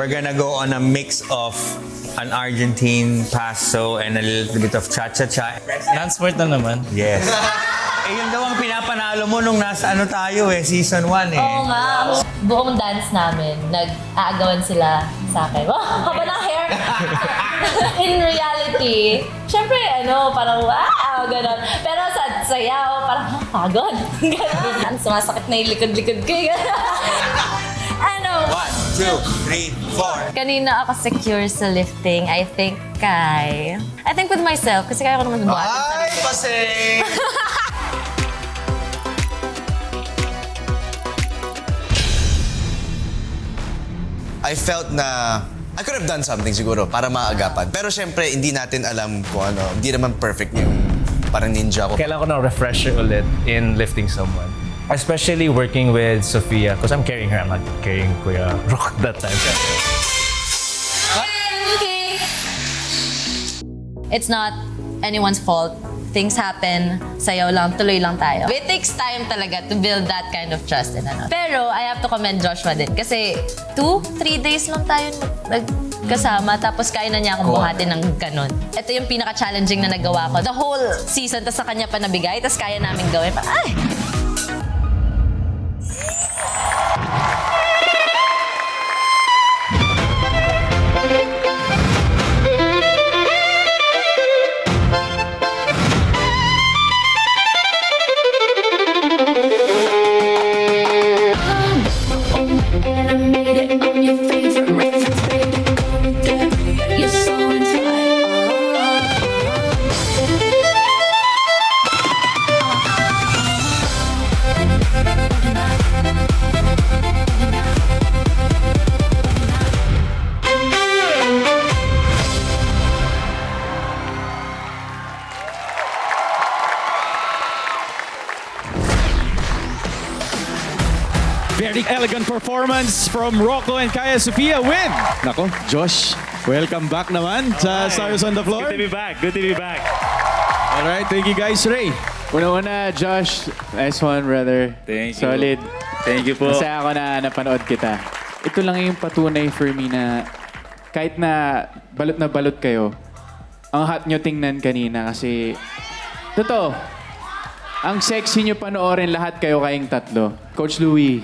we're gonna go on a mix of an Argentine paso and a little bit of cha-cha-cha. Non-sport na naman. Yes. Yun daw ang pinapanalo mo nung nasa tayo season 1 Oo nga. Buong dance namin, nag-aagawan sila sa akin. Wow, haba ng hair! In reality, syempre, parang wow, gano'n. Pero sa sayaw, parang pagod. Gano'n. Sumasakit na yung likod-likod ko. 1, 2, 3, 4. Kanina ako secure sa lifting, I think with myself, kasi kaya ko naman buhatin. Ay, paseng! I felt na I could have done something siguro para maagapan. Pero syempre, hindi natin alam kung ano. Hindi naman perfect yung parang ninja ko. Kailangan ko ng refresher ulit in lifting someone. Especially working with Sofia, because I'm carrying her. I'm not carrying Kuya Rock that time. Okay. It's not anyone's fault. Things happen, sayaw lang, tuloy lang tayo. It takes time talaga to build that kind of trust in ano. Pero I have to commend Joshua din kasi 2-3 days lang tayo nagkasama tapos kaya na niya akong buhatin ng ganun. Ito yung pinaka-challenging na nagawa ko. The whole season, tas sa kanya pa nabigay, tas kaya namin gawin. Ay! Very elegant performance from Rocco and Kaya Sofia win. Nako, Josh, welcome back naman sa Stars on the Floor. Good to be back. Good to be back. All right, thank you guys. Ray. Una-una, Josh, nice one, brother. Thank you. Solid. Thank you po. Masaya ako na napanood kita. Ito lang yung patunay for me na kahit na balot kayo, ang hot nyo tingnan kanina kasi totoo, ang sexy nyo panoorin lahat kayo kayong tatlo. Coach Louie,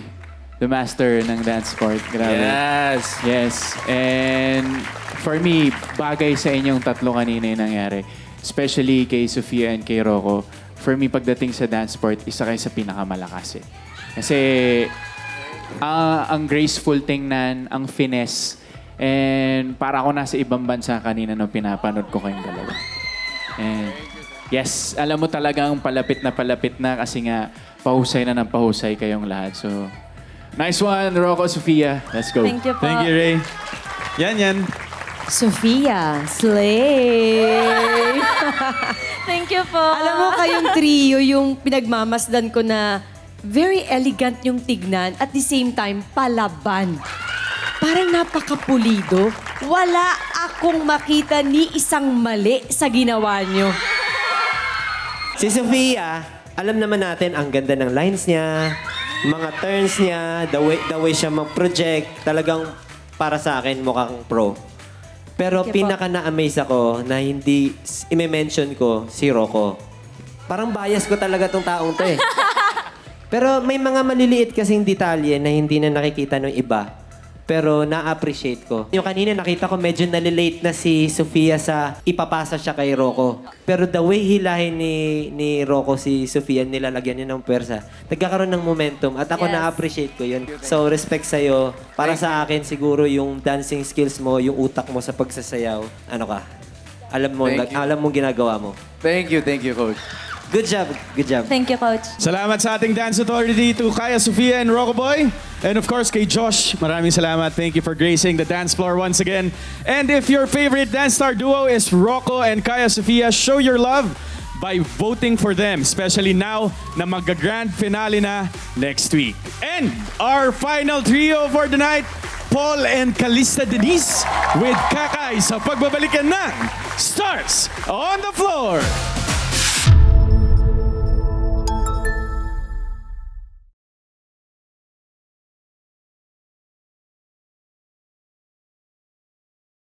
the master ng dance sport. Grabe. Yes. Yes. And for me, bagay sa inyong tatlo kanina yung nangyari. Especially kay Sofia and kay Rocco. For me, pagdating sa dance sport, isa kayo sa pinakamalakas eh. Kasi ang graceful tingnan, ang finesse, and para ako nasa ibang bansa kanina nung pinapanood ko kayong dalawa. And yes, alam mo talagang palapit na kasi nga pahusay na ng pahusay kayong lahat. So, nice one, Rocco, Sofia. Let's go. Thank you po. Thank you, Ray. Yan. Sofia, slay! Thank you po. Alam mo kayong trio, yung pinagmamasdan ko na very elegant yung tignan at the same time, palaban. Parang napakapulido. Wala akong makita ni isang mali sa ginawa nyo. Si Sofia, alam naman natin ang ganda ng lines niya, mga turns niya, the way siya mag-project, talagang para sa akin mukhang pro. Pero pinaka na-amaze ako na hindi i-mention ko si Rocco. Parang bias ko talaga tong taong to eh. Pero may mga maliliit kasing detalye na hindi na nakikita ng iba. Pero na-appreciate ko. Yung kanina nakita ko medyo nalilate na si Sofia sa ipapasa siya kay Rocco. Pero the way hilahin ni Rocco si Sofia, nilalagyan niya ng pwersa, nagkakaroon ng momentum. At ako na-appreciate ko yun. So respect sa'yo. Para sa akin siguro yung dancing skills mo, yung utak mo sa pagsasayaw, ano ka? Alam mo ginagawa mo. Thank you, Coach. Good job. Good job. Thank you, Coach. Salamat sa ating dance authority to Kaya Sofia and Rocco Boy. And of course, kay Josh, maraming salamat. Thank you for gracing the dance floor once again. And if your favorite dance star duo is Rocco and Kaya Sofia, show your love by voting for them, especially now na mag-grand finale na next week. And our final trio for the night, Paul and Calista Denise with Kakay sa pagbabalikan ng Stars on the Floor.